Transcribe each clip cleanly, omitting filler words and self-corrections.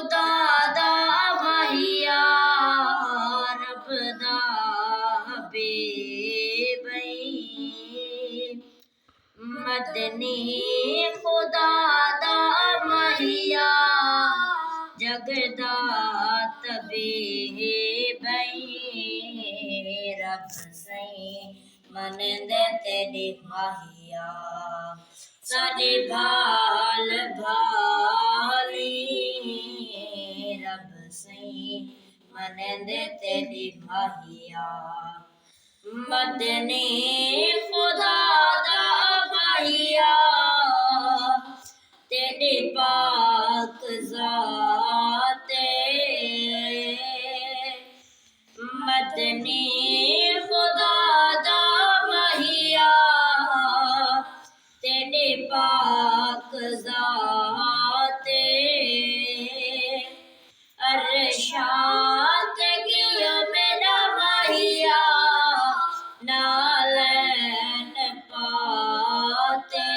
खुदा दा महिया रब दा बेबई मदनी खुदा दा महिया जगदा तबेबई रब सही मनदे तेरी महिया साडे भाल भाली रब सही मनदे तेरी महिया मदनी खुदा दा महिया तेरे पाक ज़ाते मदनी खुदा दा महिया तेरे पाक ज़ाते अरशात गिया मेरा महिया नालैन पाते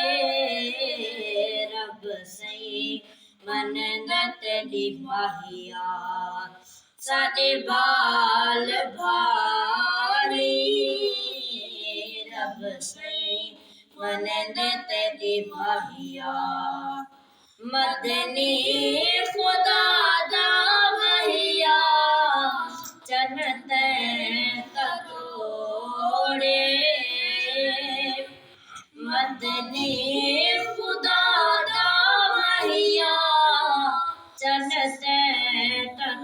रब सही मनदा तेरी महिया साडे बाल भाली रब सही मनदा तेरी महिया मदनी खुदा दा महिया जन्नते तोड़े मदनी खुदा दा महिया जन्नते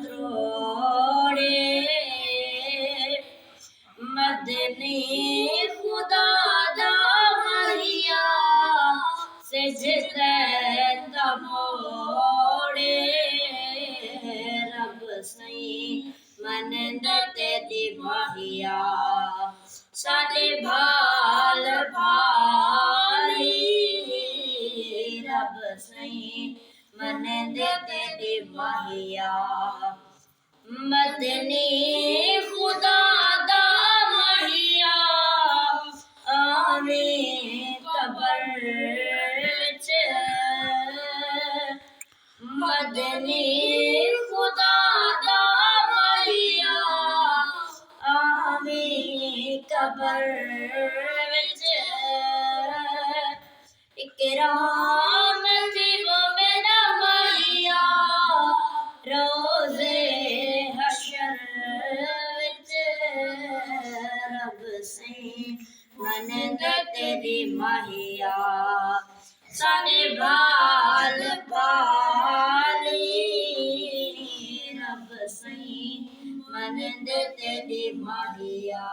तोड़े मदनी खुदा दा महिया सजदे तमोड़े रब सही मनदा तेरी महिया साडे भाल भाली रब सही मनदा तेरी महिया मदनी खुदा दा महिया आमीन कबर च मदनी खुदा दा महिया आमीन कबर च इकराम थी वो मेरा महिया रोज़े हशर विच रब सही मनदा तेरी महिया साडे भाल भाली रब सही मनदा तेरी महिया।